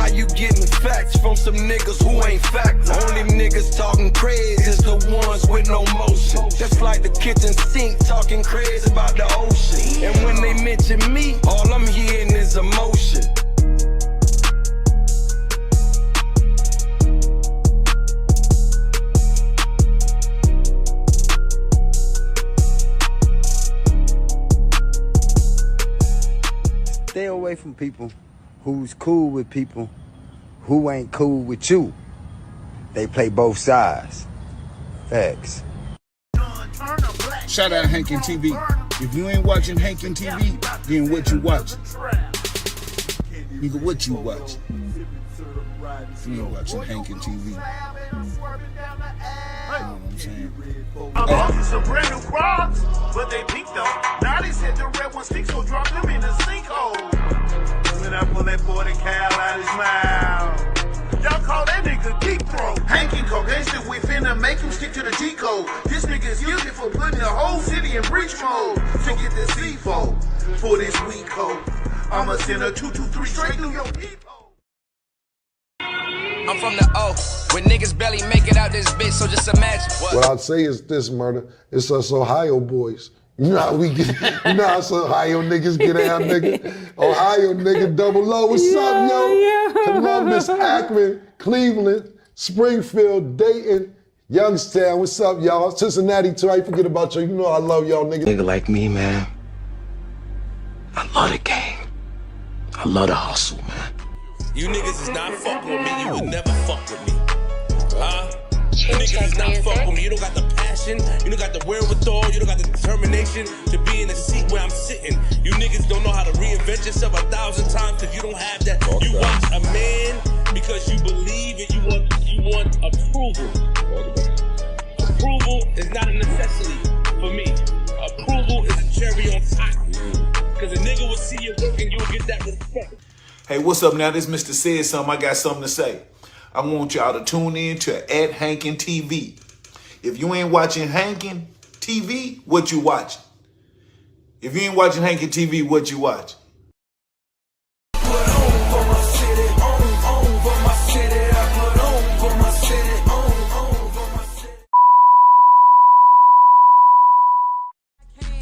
How you getting facts from some niggas who ain't facts? Only niggas talking crazy is the ones with no motion. Just like the kitchen sink talking crazy about the ocean. And when they mention me, all I'm hearing is emotion. Stay away from people who's cool with people who ain't cool with you. They play both sides. Facts. Shout out Hankin TV. If you ain't watching Hankin TV, then what you watching? Nigga, what you watching? If you ain't watching Hankin TV. You know what I'm saying? Some brand new Crocs, but they pink though. Now they said the red ones stink, so drop them in the sinkhole. When I pull that 40 cal out his mouth, y'all call that nigga deep throat. Hankin cocaine shit, we finna make him stick to the G code. This nigga is guilty for putting the whole city in breach mode to get this C4 for this weak code. I'ma send a 223 straight through your people. I'm from the O, where niggas barely make it out this bitch, so just imagine. What I'd say is this, murder. It's us Ohio boys. You know how we get, you know how us Ohio niggas get down, nigga? Ohio nigga, double O, what's up, yo? Columbus, Akron, Cleveland, Springfield, Dayton, Youngstown, what's up, y'all? Cincinnati, too, I ain't forget about you. You know I love y'all, nigga. Nigga like me, man, I love the game. I love the hustle, man. You niggas is not fucking with me, you would never fuck with me. Huh? You niggas is not fucking with me. You don't got the passion, you don't got the wherewithal, you don't got the determination to be in the seat where I'm sitting. You niggas don't know how to reinvent yourself 1,000 times because you don't have that. You watch a man because you believe and you want approval. Approval is not a necessity for me. Approval is a cherry on top. Because a nigga will see your work and you'll get that respect. Hey, what's up now? This Mr. Said Something. I got something to say. I want y'all to tune in to @Hankin TV. If you ain't watching Hankin TV, what you watching? If you ain't watching Hankin TV, what you watching?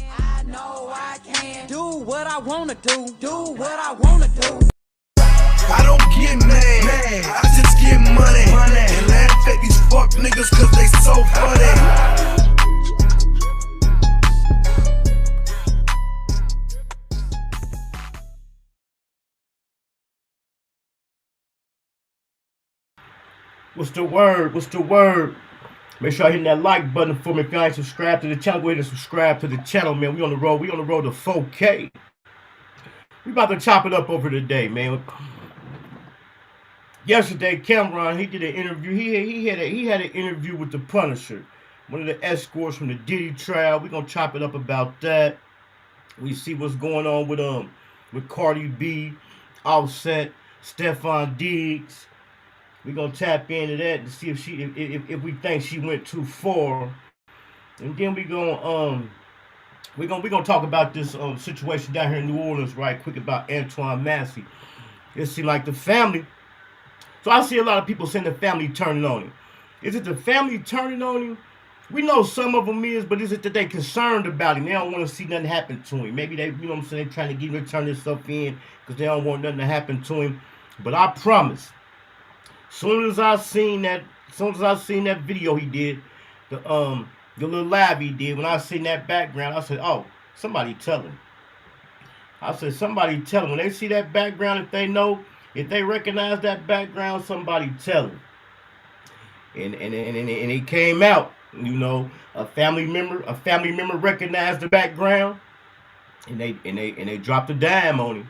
I know I can do what I wanna do what I wanna do. I don't get mad, I just get money. And laugh at these fuck niggas cause they so funny. What's the word? What's the word? Make sure I hit that like button for me. If y'all ain't subscribed to the channel, go ahead and subscribe to the channel, man. We on the road. We on the road to 4K. We about to chop it up over today, man. Yesterday, Camron, he did an interview. He had an interview with the Punisher, one of the escorts from the Diddy trial. We're gonna chop it up about that. We see what's going on with Cardi B, Offset, Stephon Diggs. We're gonna tap into that to see if we think she went too far. And then we're gonna talk about this situation down here in New Orleans right quick about Antoine Massey. It seems like the family. So I see a lot of people saying the family turning on him. Is it the family turning on him? We know some of them is, but is it that they concerned about him? They don't want to see nothing happen to him. Maybe they, you know what I'm saying, they're trying to get him to turn himself in because they don't want nothing to happen to him. But I promise, soon as I seen that video he did, the little live he did, when I seen that background, I said, oh, somebody tell him. I said, somebody tell him. When they see that background, if they recognize that background, somebody tell him. And it came out, you know, a family member recognized the background, and they dropped a dime on him.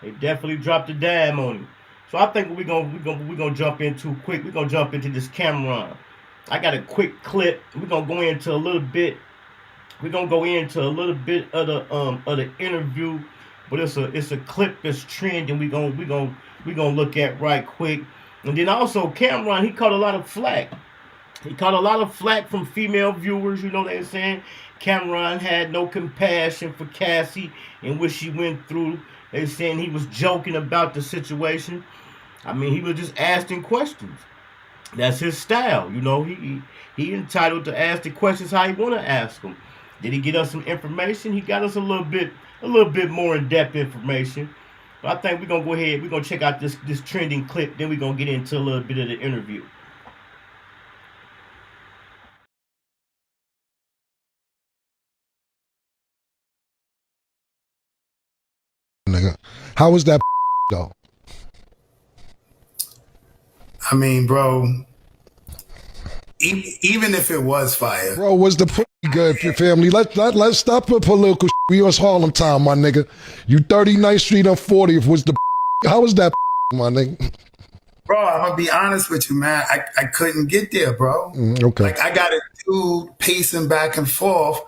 They definitely dropped a dime on him. So I think we're gonna jump into quick. We're gonna jump into this Camron. I got a quick clip. We're gonna go into a little bit. We're gonna go into a little bit of the interview, but it's a clip that's trending. We're gonna look at right quick. And then also Camron, he caught a lot of flack. He caught a lot of flack from female viewers. You know what they're saying? Camron had no compassion for Cassie and what she went through. They saying he was joking about the situation. I mean, he was just asking questions. That's his style, you know. He entitled to ask the questions how he want to ask them. Did he get us some information? He got us a little bit more in-depth information. But I think we're gonna go ahead. We're gonna check out this trending clip. Then we're gonna get into a little bit of the interview. Nigga, how was that though? I mean, bro, even if it was fire. Bro, was the pussy good for your family? Let's stop the political shit. We was Harlem time, my nigga. You 39th Street and 40th was the how was that my nigga? Bro, I'm gonna be honest with you, man. I couldn't get there, bro. Okay. Like I got a dude pacing back and forth,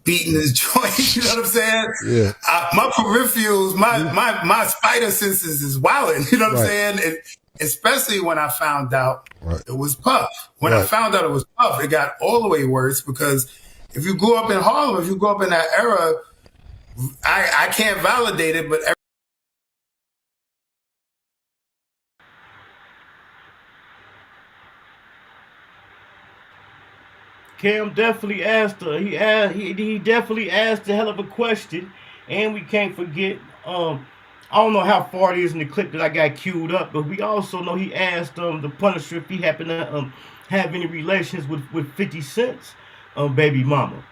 beating his joint. You know what I'm saying? Yeah. My peripherals, my spider senses is wilding. You know what I'm saying? And especially when I found out it was Puff. When I found out it was Puff, it got all the way worse because if you grew up in Harlem, if you grew up in that era, I can't validate it, but Cam definitely asked her. He definitely asked a hell of a question, and we can't forget. I don't know how far it is in the clip that I got queued up, but we also know he asked the Punisher if he happened to have any relations with 50 Cent's baby mama.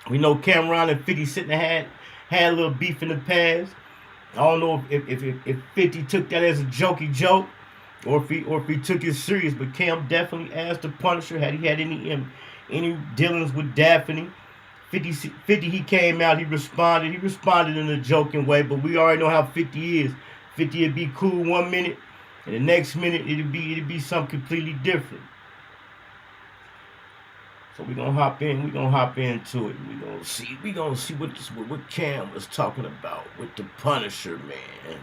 We know Camron and 50 Cent had a little beef in the past. I don't know if 50 took that as a jokey joke, or if he took it serious. But Cam definitely asked the Punisher had he had any dealings with Daphne. 50 he came out, he responded in a joking way, but we already know how 50 is. 50 would be cool 1 minute, and the next minute it'd be something completely different. So we're gonna hop into it. We're gonna see what Cam was talking about with the Punisher, man.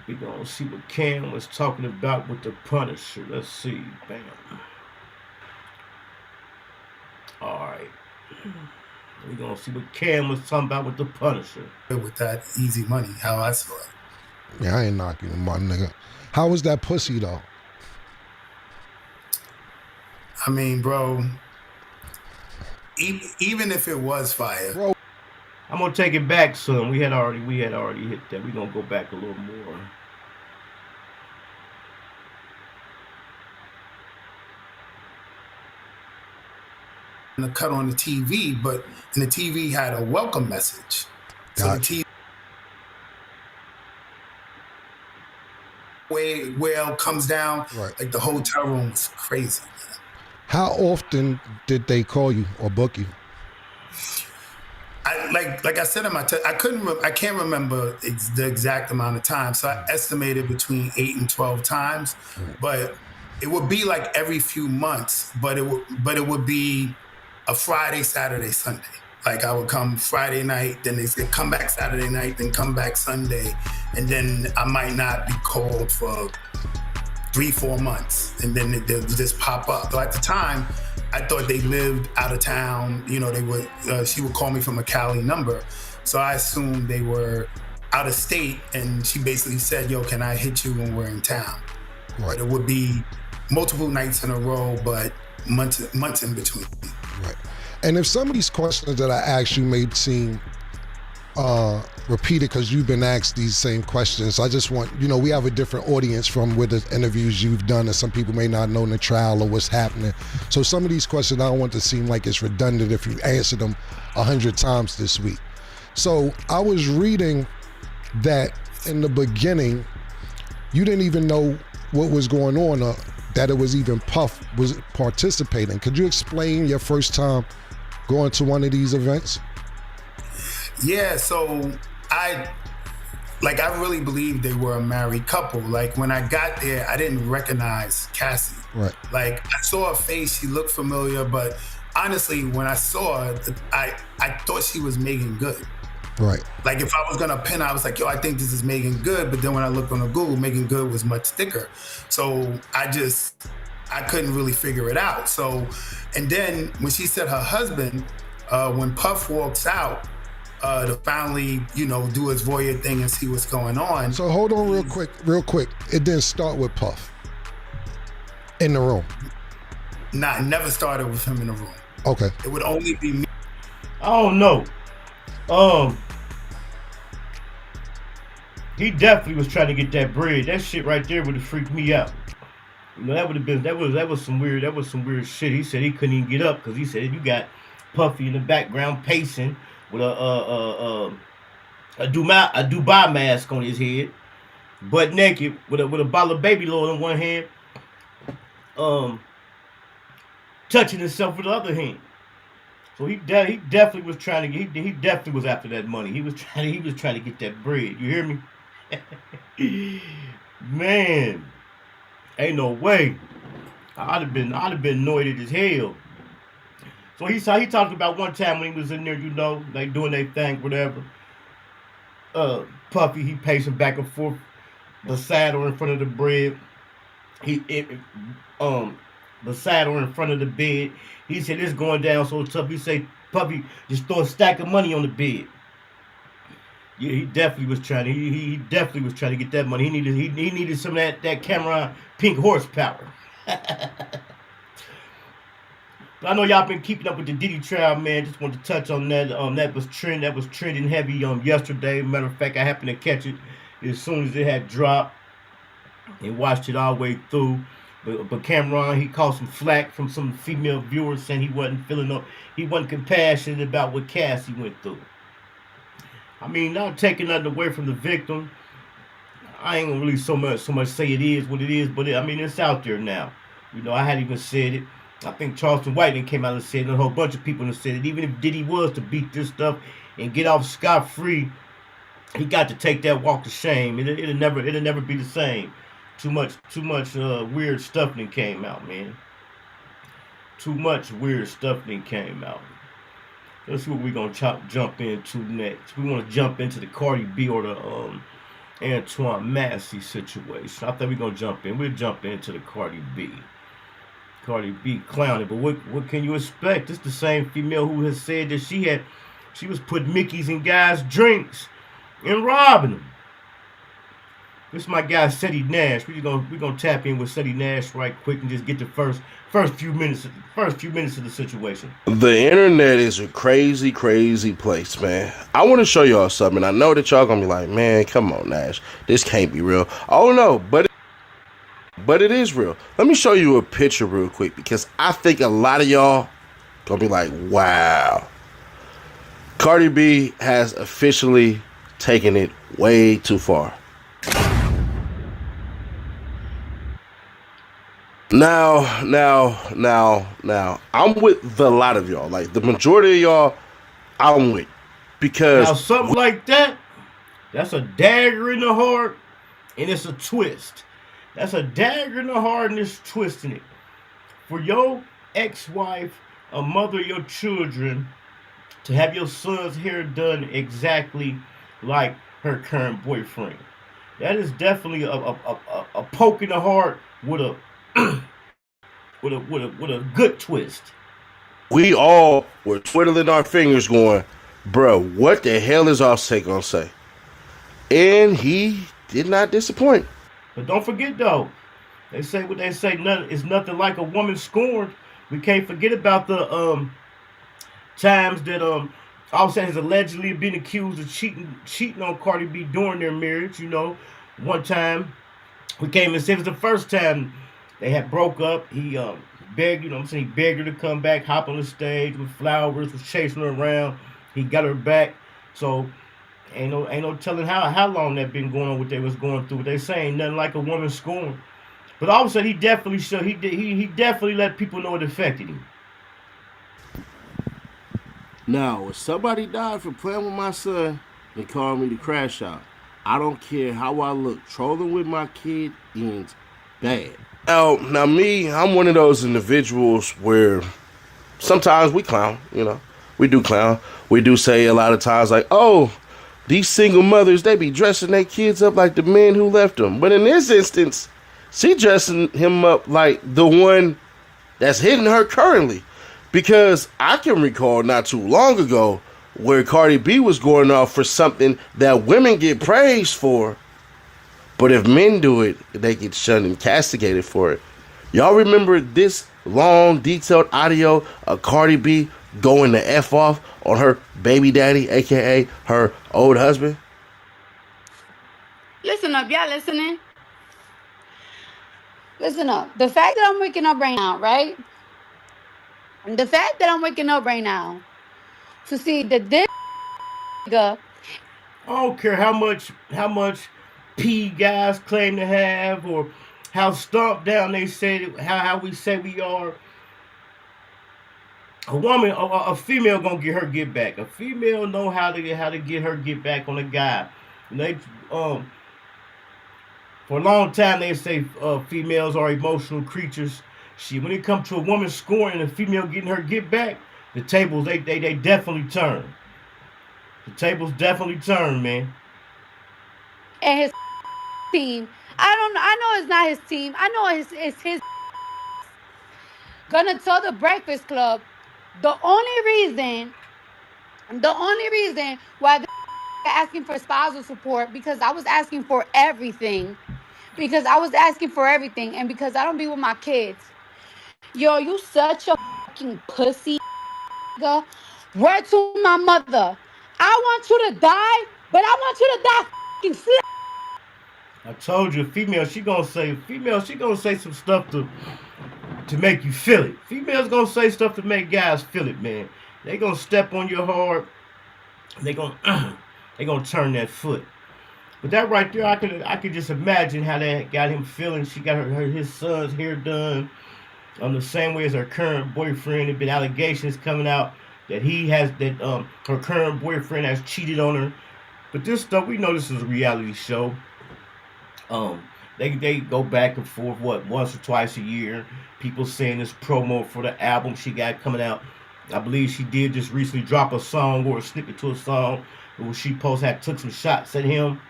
We're gonna see what Cam was talking about with the Punisher. Let's see. Bam. Alright. We're gonna see what Cam was talking about with the Punisher. With that easy money, how I saw it. Yeah, I ain't knocking him, my nigga. How was that pussy though? I mean, bro, even if it was fire. Bro, I'm gonna take it back some. We had already hit that. We're gonna go back a little more. The cut on the TV, but the TV had a welcome message. So the TV whale comes down, like the hotel room was crazy. Man. How often did they call you or book you? Like I said in my I can't remember the exact amount of time, so I estimated between 8 and 12 times, but it would be like every few months, but it would be a Friday, Saturday, Sunday. Like I would come Friday night, then they'd come back Saturday night, then come back Sunday, and then I might not be called for 3-4 months, and then they'll just pop up. So at the time, I thought they lived out of town. You know, they would. She would call me from a Cali number, so I assumed they were out of state. And she basically said, "Yo, can I hit you when we're in town?" Right. It would be multiple nights in a row, but months in between. Right. And if some of these questions that I asked you may seem repeated because you've been asked these same questions, I just want, you know, we have a different audience from with the interviews you've done, and some people may not know in the trial or what's happening. So some of these questions, I don't want to seem like it's redundant if you answered them 100 times this week. So I was reading that in the beginning, you didn't even know what was going on, or that it was even Puff was participating. Could you explain your first time going to one of these events? Yeah, so I really believed they were a married couple. Like when I got there, I didn't recognize Cassie. Right. Like I saw her face, she looked familiar, but honestly, when I saw her, I thought she was Megan Good. Right. Like if I was gonna pin, I was like, yo, I think this is Megan Good. But then when I looked on the Google, Megan Good was much thicker. So I couldn't really figure it out. So, and then when she said her husband, when Puff walks out, to finally, you know, do his voyeur thing and see what's going on. So hold on real quick. It didn't start with Puff in the room. Nah, it never started with him in the room. Okay. It would only be me. I don't know. He definitely was trying to get that bread. That shit right there would have freaked me out. You know, that would have been that was some weird shit. He said he couldn't even get up because he said you got Puffy in the background pacing with a Dubai mask on his head, butt naked with a bottle of baby oil in one hand, touching himself with the other hand. So he definitely was trying to he definitely was after that money. He was trying to get that bread. You hear me? Man, ain't no way. I'd have been annoyed as hell. So he talked about one time when he was in there, you know, like doing their thing, whatever. Puffy, he pacing back and forth beside or in front of the bread. Beside or in front of the bed. He said it's going down so tough. He said, Puffy, just throw a stack of money on the bed. Yeah, he definitely was trying to. He definitely was trying to get that money. He needed some of that Camron pink horsepower. I know y'all been keeping up with the Diddy trial, man. Just wanted to touch on that. That was trending heavy yesterday. Matter of fact, I happened to catch it as soon as it had dropped and watched it all the way through. But Camron, he caught some flack from some female viewers saying he wasn't compassionate about what Cassie went through. I mean, not taking nothing away from the victim. I ain't gonna really so much say it is what it is, but it's out there now. You know, I hadn't even said it. I think Charleston White came out and said it, and a whole bunch of people have said it. Even if Diddy was to beat this stuff and get off scot-free, he got to take that walk of shame. It'll never be the same. Too much weird stuff that came out, man. Too much weird stuff that came out. Let's see what we're gonna jump into next. We want to jump into the Cardi B or the Antoine Massey situation. I thought we're gonna jump in. We'll jump into the Cardi B. Cardi B clowning, but what can you expect? It's the same female who has said that she was putting Mickeys in guys' drinks and robbing them. This is my guy Seti Nash. We're gonna tap in with Seti Nash right quick and just get the first few minutes of the situation. The internet is a crazy place, man. I want to show y'all something. I know that y'all gonna be like, man, come on, Nash, this can't be real. Oh no, but it is real. Let me show you a picture real quick because I think a lot of y'all gonna be like, wow. Cardi B has officially taken it way too far. Now, I'm with a lot of y'all. Like, the majority of y'all, I'm with. Because... Now, something like that, that's a dagger in the heart, and it's a twist. That's a dagger in the heart, and it's twisting it. For your ex-wife, a mother of your children, to have your son's hair done exactly like her current boyfriend. That is definitely a poke in the heart with a... with a good twist. We all were twiddling our fingers going, bro, what the hell is Offset gonna say? And he did not disappoint. But don't forget though, they say what they say, it's nothing like a woman scorned. We can't forget about the times that Offset has allegedly been accused of cheating on Cardi B during their marriage. You know, one time we came and said it was the first time they had broke up. He begged, he begged her to come back, hop on the stage with flowers, was chasing her around. He got her back. So ain't no telling how long that been going on, what they was going through. They saying nothing like a woman scorned. But all of a sudden he definitely showed he definitely let people know it affected him. Now, if somebody died for playing with my son and called me to crash out, I don't care how I look. Trolling with my kid ends bad. Now me, I'm one of those individuals where sometimes we clown, we do clown. We do say a lot of times like, oh, these single mothers, they be dressing their kids up like the men who left them. But in this instance, she dressing him up like the one that's hitting her currently. Because I can recall not too long ago where Cardi B was going off for something that women get praised for, but if men do it, they get shunned and castigated for it. Y'all remember this long, detailed audio of Cardi B going the F off on her baby daddy, aka her old husband? Listen up, y'all listening? Listen up. The fact that I'm waking up right now, right? The fact that I'm waking up right now to see that this nigga, I don't care how much P guys claim to have, or how stomped down they say, how we say we are. A woman, a female gonna get her get back. A female know how to get her get back on a guy. And they for a long time they say females are emotional creatures. Shit, when it comes to a woman scoring and a female getting her get back, the tables they definitely turn. The tables definitely turn, man. and his team. I know it's not his team. I know it's his. Gonna tell the Breakfast Club the only reason why they're asking for spousal support, because I was asking for everything. Because I was asking for everything, and because I don't be with my kids. Yo, you such a fucking pussy, nigga. Word to my mother. I want you to die, but I want you to die fucking slow. I told you, female, she gonna say some stuff to make you feel it. Females gonna say stuff to make guys feel it, man. They gonna step on your heart. They gonna turn that foot. But that right there, I could just imagine how that got him feeling. She got his son's hair done the same way as her current boyfriend. There've been allegations coming out that her current boyfriend has cheated on her. But this stuff, we know this is a reality show. They go back and forth once or twice a year. People saying this promo for the album she got coming out. I believe she did just recently drop a song or a snippet to a song where she took some shots at him.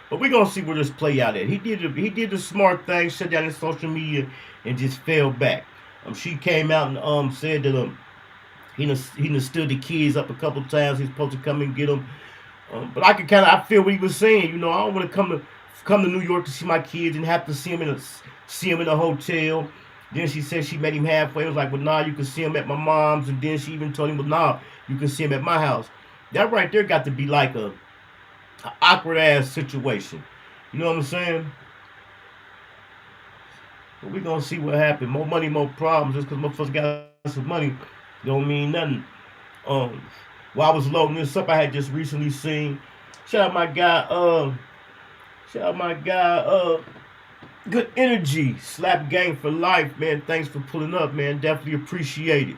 But we're gonna see where this play out at. He did the smart thing, shut down his social media, and just fell back. She came out and said that he stood the kids up a couple times. He's supposed to come and get them. But I feel what he was saying. You know, I don't want to come to New York to see my kids and have to see him in a hotel. Then she said she met him halfway. It was like, well, nah, you can see him at my mom's. And then she even told him, well, nah, you can see him at my house. That right there got to be like a awkward ass situation. You know what I'm saying? But we're gonna see what happens. More money, more problems. Just because motherfuckers got some money don't mean nothing. While I was loading this up, I had just recently seen. Shout out my guy, Good Energy, Slap Gang for Life, man. Thanks for pulling up, man. Definitely appreciate it.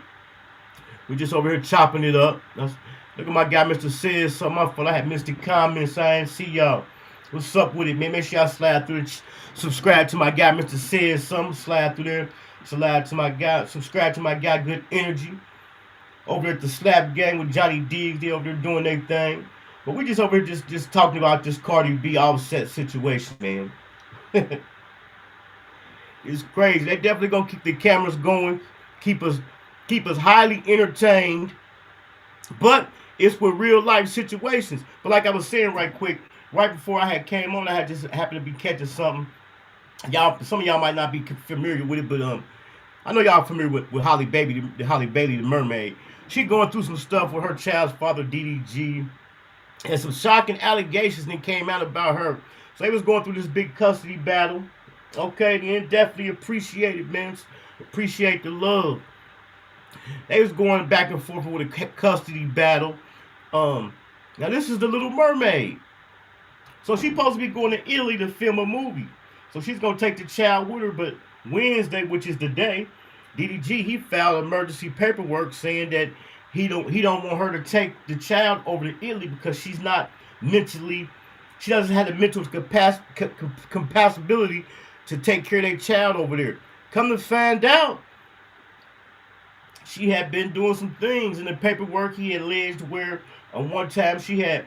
We're just over here chopping it up. Look at my guy, Mr. Says something. My fault. I had missed the comments. I ain't see y'all. What's up with it, man? Make sure y'all slide through it. Subscribe to my guy, Mr. Says something. Slide through there. Subscribe to my guy, Good Energy. Over at the Slap Gang with Johnny Diggs. They over there doing their thing. But we just over here just talking about this Cardi B Offset situation, man. It's crazy. They definitely gonna keep the cameras going, keep us highly entertained. But it's with real life situations. But like I was saying right quick, right before I had came on, I had just happened to be catching something. Some of y'all might not be familiar with it, but I know y'all familiar with Holly Bailey, the mermaid. She going through some stuff with her child's father, DDG, and some shocking allegations that came out about her. So they was going through this big custody battle. Okay, then definitely appreciate it, man. Appreciate the love. They was going back and forth with a custody battle. Now this is the Little Mermaid. So she's supposed to be going to Italy to film a movie. So she's gonna take the child with her, but Wednesday, which is the day, DDG, he filed emergency paperwork saying that he don't want her to take the child over to Italy because she doesn't have the mental compatibility to take care of their child over there. Come to find out, she had been doing some things in the paperwork. He had alleged where one time she had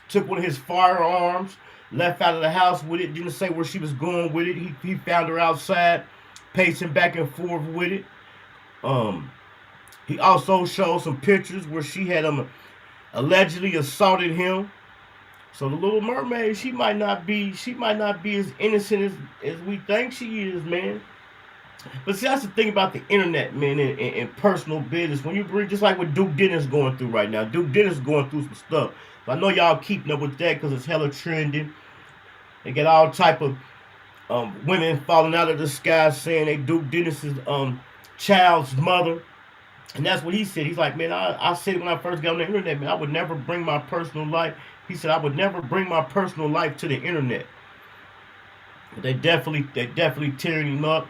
took one of his firearms, left out of the house with it, didn't say where she was going with it. He found her outside, pacing back and forth with it. He also showed some pictures where she had allegedly assaulted him. So the Little Mermaid, she might not be as innocent as we think she is, man. But see, that's the thing about the internet, man, and personal business. When you bring, just like what Duke Dennis going through right now. Duke Dennis going through some stuff. I know y'all keeping up with that because it's hella trending. They get all type of women falling out of the sky saying they Duke Dennis's child's mother. And that's what he said. He's like, man, I said when I first got on the internet, man, I would never bring my personal life. He said, I would never bring my personal life to the internet. But they definitely tearing him up.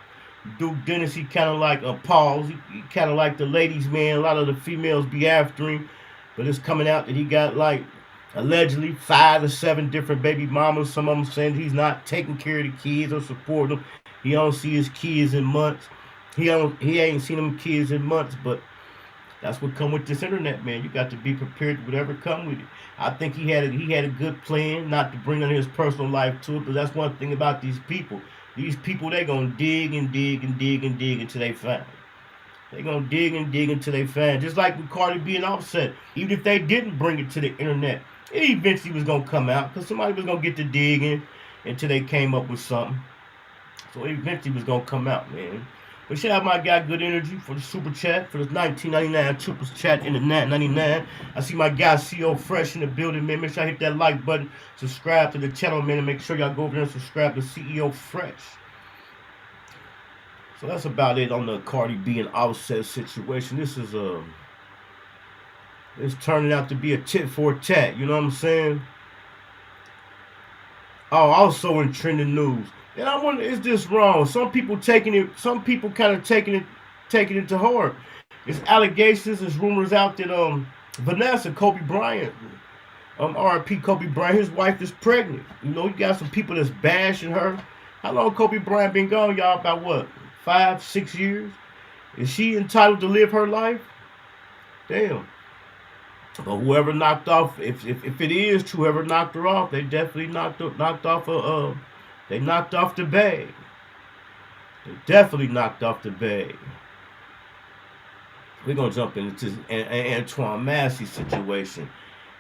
Duke Dennis, he kind of like Paul's. He kind of like the ladies, man. A lot of the females be after him. But it's coming out that he got like allegedly 5 to 7 different baby mamas. Some of them saying he's not taking care of the kids or supporting them. He don't see his kids in months. He ain't seen them kids in months, but that's what come with this internet, man. You got to be prepared to whatever come with it. I think he had a good plan, not to bring on his personal life to it, but that's one thing about these people. These people, they gonna dig and dig and dig and dig until they find it. They gonna dig and dig until they find it. Just like with Cardi being Offset. Even if they didn't bring it to the internet, it eventually was gonna come out because somebody was gonna get to digging until they came up with something. So it eventually was gonna come out, man. But shout out my guy Good Energy for the super chat, for the $19.99 super chat in the $9.99. I see my guy CO Fresh in the building, man. Make sure I hit that like button, subscribe to the channel, man, and make sure y'all go over there and subscribe to CEO Fresh. So that's about it on the Cardi B and Offset situation. This is it's turning out to be a tit for tat. You know what I'm saying? Oh, also in trending news. And I wonder, is this wrong? Some people kind of taking it to heart. There's allegations, there's rumors out that Vanessa, Kobe Bryant, R.I.P. Kobe Bryant, his wife is pregnant. You know, you got some people that's bashing her. How long Kobe Bryant been gone, y'all? About what? 5, 6 years? Is she entitled to live her life? Damn. But whoever knocked off, if it is true, whoever knocked her off, they definitely knocked off they knocked off the bag. They definitely knocked off the bag. We're going to jump into Antoine Massey situation.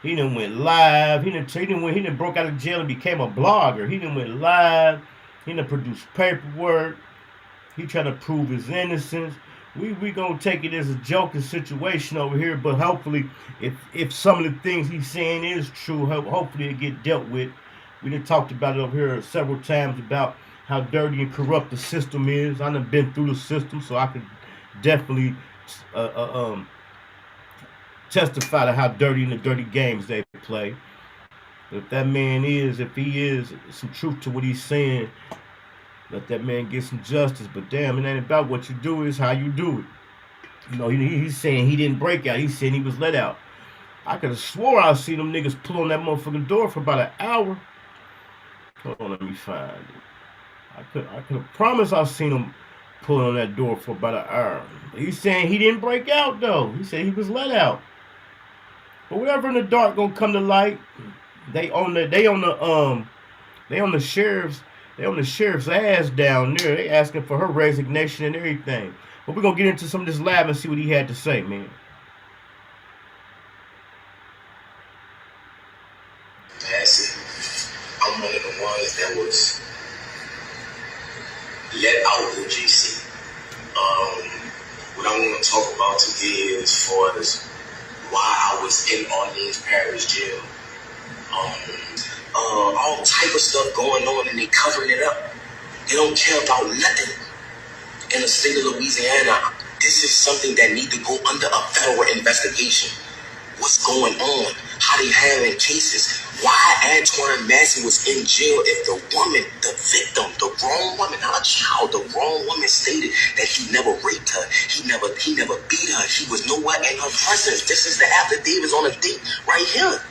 He done went live. He done broke out of jail and became a blogger. He done went live. He done produced paperwork. He trying to prove his innocence. We going to take it as a joking situation over here, but hopefully if some of the things he's saying is true, hopefully it get dealt with. We done talked about it over here several times about how dirty and corrupt the system is. I done been through the system, so I could definitely testify to how dirty and the dirty games they play. But if he is some truth to what he's saying, let that man get some justice. But damn, it ain't about what you do, it's how you do it. You know, he's saying he didn't break out. He's saying he was let out. I could have swore I seen them niggas pull on that motherfucking door for about an hour. Hold on, let me find it. I could have promised I seen him pulling on that door for about an hour. But he's saying he didn't break out though. He said he was let out. But whatever in the dark gonna come to light. They on the sheriff's ass down there. They asking for her resignation and everything. But we're gonna get into some of this live and see what he had to say, man. Massey, I'm one of the ones that was let out of GC. What I want to talk about today as far as why I was in Orleans Parish Jail. All type of stuff going on and they covering it up. They don't care about nothing. In the state of Louisiana, this is something that need to go under a federal investigation. What's going on? How they handling cases? Why Antoine Massey was in jail if the woman, the victim, the wrong woman, not a child, the wrong woman stated that he never raped her. He never beat her. He was nowhere in her presence. This is the affidavits on the date right here.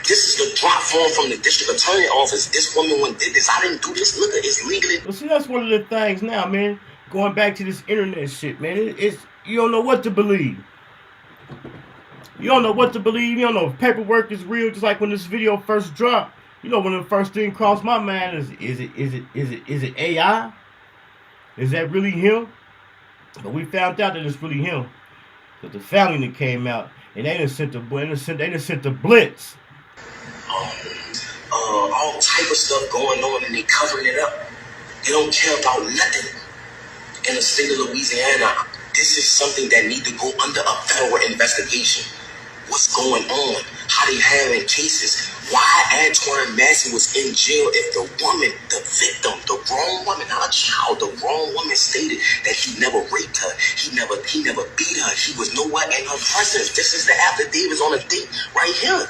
This is the drop form from the district attorney office. This woman went did this. I didn't do this. Look, it's legally. Well, see, that's one of the things now, man. Going back to this internet shit, man. It's you don't know what to believe. You don't know what to believe. You don't know if paperwork is real. Just like when this video first dropped, you know, when the first thing crossed my mind is it AI? Is that really him? But we found out that it's really him. But the family that came out, And they done sent the blitz. All type of stuff going on and they covering it up. They don't care about nothing in the state of Louisiana. This is something that need to go under a federal investigation. What's going on? How they handling cases? Why Antoine Massey was in jail if the woman, the victim, the wrong woman, not a child, the wrong woman stated that he never raped her, he never beat her, he was nowhere in her presence. This is the affidavits on the date right here.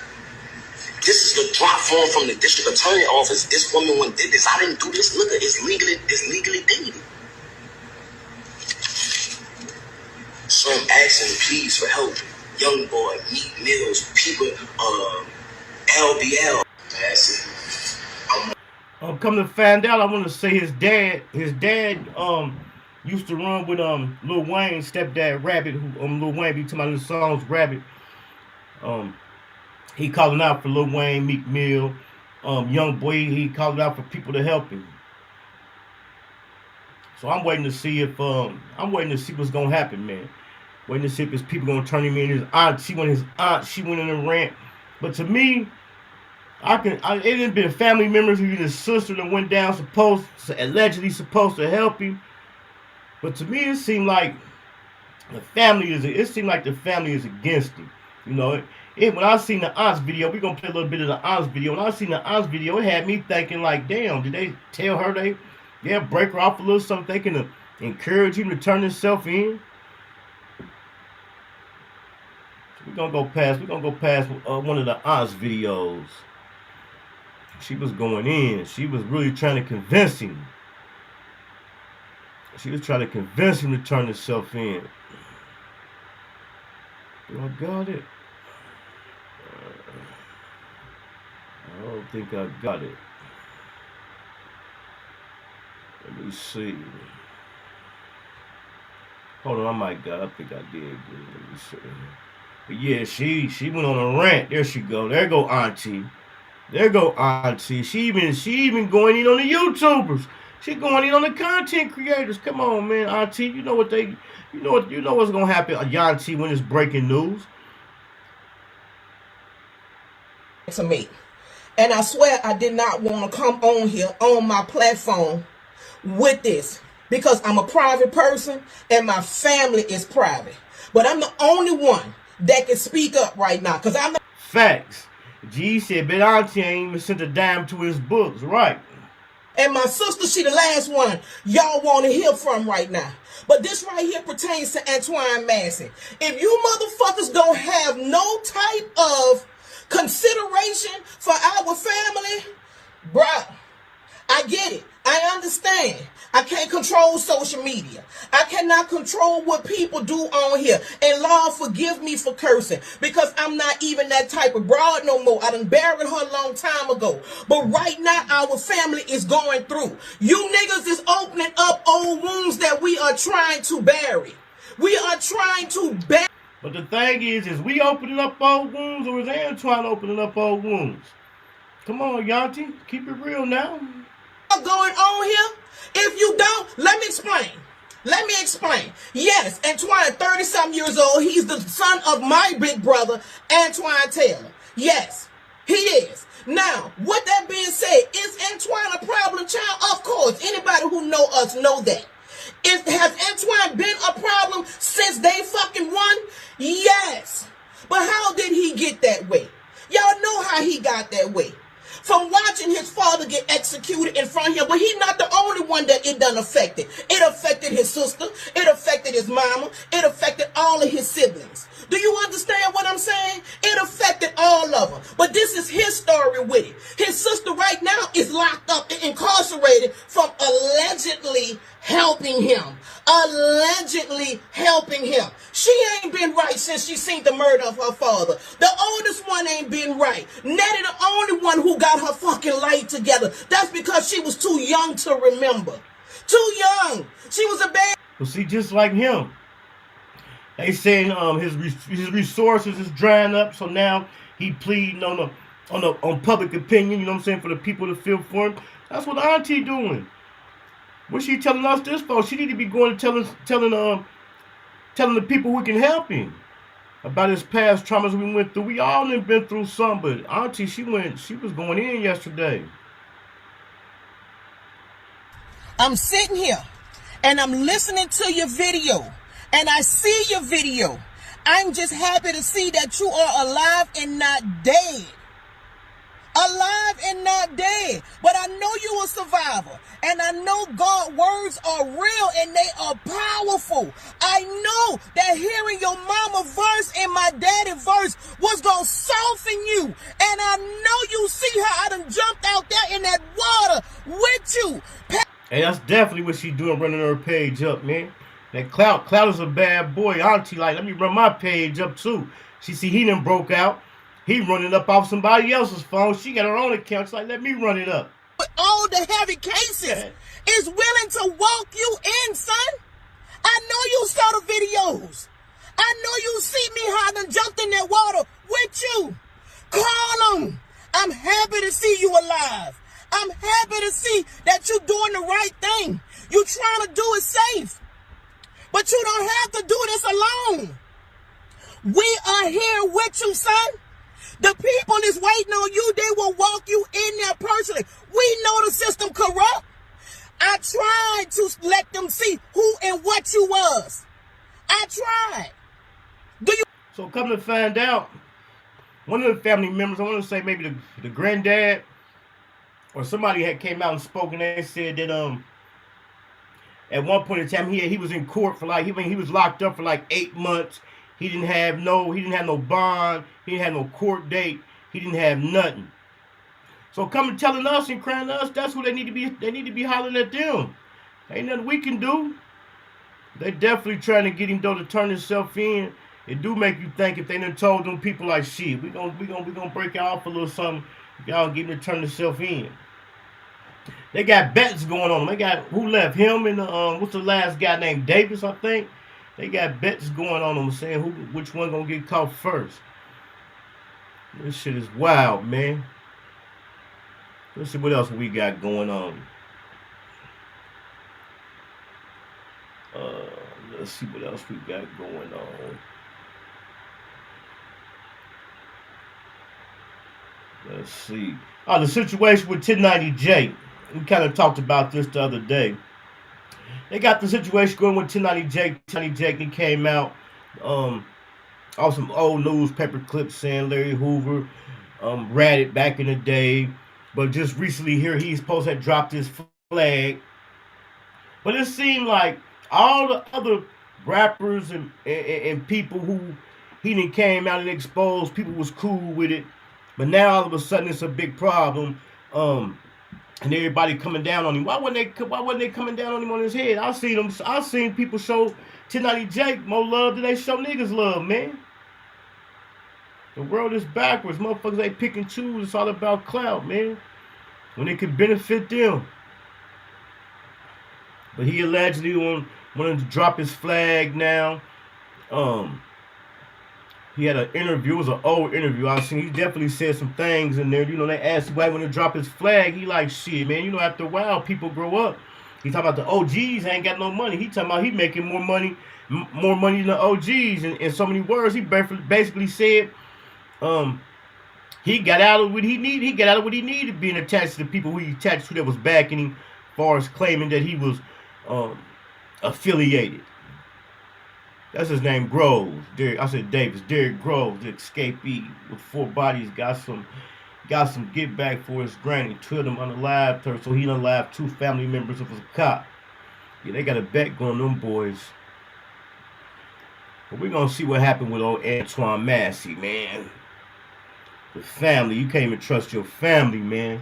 This is the drop form from the district attorney office. This woman when did this. I didn't do this. Look, it's legally dated. So I'm asking please for help. Young boy, Meat Mills, people, LBL. Come to find out, I want to say his dad used to run with Lil Wayne's stepdad Rabbit, who Lil Wayne be talking about in the songs Rabbit. He calling out for Lil Wayne, Meek Mill, Young Boy. He calling out for people to help him. So I'm waiting to see if what's gonna happen, man. Waiting to see if his people gonna turn him in. His aunt, she went in a rant. But to me, it didn't been family members, even his sister that went down allegedly supposed to help him. But to me, it seemed like the family is against him. You know, when I seen the aunt's video, we're gonna play a little bit of the aunt's video. When I seen the aunt's video, it had me thinking like, damn, did they tell her they'll break her off a little something, they can encourage him to turn himself in? We're gonna go past one of the aunt's videos. She was going in. She was really trying to convince him. She was trying to convince him to turn himself in. Do I got it? I don't think I got it. Let me see. Hold on, I think I did. Let me see. But yeah, she went on a rant. There she go. There go Auntie. She even going in on the YouTubers. She going in on the content creators. Come on, man, Auntie. You know what's gonna happen, Auntie, when it's breaking news. To me. And I swear I did not want to come on here on my platform with this because I'm a private person and my family is private. But I'm the only one that can speak up right now because I'm the facts. G said, but Auntie ain't even sent a dime to his books, right? And my sister, she the last one y'all want to hear from right now. But this right here pertains to Antoine Massey. If you motherfuckers don't have no type of consideration for our family, bruh, I get it. I understand. I can't control social media. I cannot control what people do on here. And Lord, forgive me for cursing because I'm not even that type of broad no more. I done buried her a long time ago. But right now, our family is going through. You niggas is opening up old wounds that we are trying to bury. We are trying to bury. But the thing is we opening up old wounds or is Antoine opening up old wounds? Come on, Yanti, keep it real now. Going on here? If you don't, let me explain. Yes, Antoine, 30-something years old. He's the son of my big brother, Antoine Taylor. Yes, he is. Now, with that being said, is Antoine a problem child? Of course. Anybody who know us know that. Has Antoine been a problem since they fucking won? Yes. But how did he get that way? Y'all know how he got that way. From watching his father get executed in front of him, but he's not the only one that it done affected. It affected his sister. It affected his mama. It affected all of his siblings. Do you understand what I'm saying? It affected all of them. But this is his story with it. His sister right now is locked up and incarcerated from allegedly helping him. Allegedly helping him. She ain't been right since she seen the murder of her father. The oldest one ain't been right. Nettie the only one who got her fucking life together. That's because she was too young to remember. Too young. She was a baby. Well, see, just like him. They saying his resources is drying up, so now he pleading on public opinion, you know what I'm saying, for the people to feel for him. That's what Auntie doing. What's she telling us this for? She need to be going and telling the people who can help him. about his past traumas we went through. We all done been through some, but Auntie, she was going in yesterday. I'm sitting here and I'm listening to your video and I see your video. I'm just happy to see that you are alive and not dead. Alive and not dead. But I know you a survivor. And I know God's words are real and they are powerful. I know that hearing your mama verse and my daddy verse was going to soften you. And I know you see how I done jumped out there in that water with you. Hey, that's definitely what she doing, running her page up, man. That Clout is a bad boy. Auntie, like, let me run my page up too. She see he done broke out. He running up off somebody else's phone. She got her own account. She's like, let me run it up. But all the heavy cases is willing to walk you in, son. I know you saw the videos. I know you see me how I done jumped in that water with you. Call them. I'm happy to see you alive. I'm happy to see that you're doing the right thing. You're trying to do it safe. But you don't have to do this alone. We are here with you, son. The people is waiting on you. They will walk you in there personally. We know the system corrupt. I tried to let them see who and what you was. I tried. So come to find out, one of the family members, I want to say maybe the granddad or somebody had came out and spoken. They said that at one point in time he was in court for like he was locked up for like 8 months. He didn't have no bond. He didn't have no court date. He didn't have nothing. So coming telling us and crying to us, that's what they need to be. They need to be hollering at them. Ain't nothing we can do. They definitely trying to get him though to turn himself in. It do make you think if they done told them people like shit, we gonna break y'all off a little something. Y'all get him to turn himself in. They got bets going on. They got who left him and what's the last guy named Davis, I think. They got bets going on them saying which one gonna get caught first. This shit is wild, man. Let's see what else we got going on. Let's see what else we got going on. Let's see. Oh, the situation with 1090J. We kind of talked about this the other day. They got the situation going with 1090J. 1090J came out off some old newspaper clips saying Larry Hoover ratted back in the day. But just recently here, he's supposed to have dropped his flag. But it seemed like all the other rappers and people who he done came out and exposed, people was cool with it. But now all of a sudden it's a big problem. And everybody coming down on him. Why wasn't they coming down on him on his head? I seen people show 1090J more love than they show niggas love, man. The world is backwards. Motherfuckers, they pick and choose. It's all about clout, man. When it could benefit them. But he allegedly wanted to drop his flag now. He had an interview. It was an old interview I seen. He definitely said some things in there. You know, they asked him why he wanted to drop his flag. He like, shit, man. You know, after a while, people grow up. He talking about the OGs ain't got no money. He talking about he making more money than the OGs. In so many words, he basically said, he got out of what he needed. He got out of what he needed, being attached to the people who he attached to that was backing him, as far as claiming that he was affiliated. That's his name, Groves. I said Davis. Derrick Groves, the escapee with 4 bodies, got some get back for his granny. 2 of them unalived her, so he unalived 2 family members of a cop. Yeah, they got a bet going on them boys. But we're gonna see what happened with old Antoine Massey, man. The family, you can't even trust your family, man.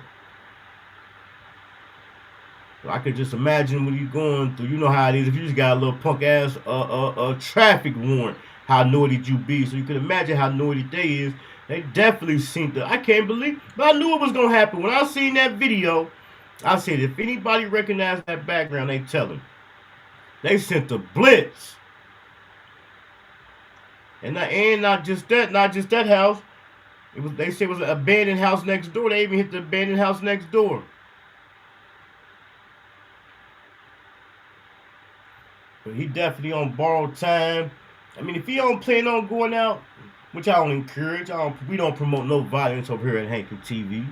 I could just imagine what you're going through. You know how it is. If you just got a little punk ass traffic warrant, how naughty you be. So you can imagine how naughty they is. They definitely seen I can't believe, but I knew it was gonna happen. When I seen that video, I said if anybody recognized that background, they tell him. They sent the blitz. And not just that house. They said it was an abandoned house next door. They even hit the abandoned house next door. But he definitely on borrowed time. I mean, if he don't plan on going out, which I don't encourage, we don't promote no violence over here at Hankin TV.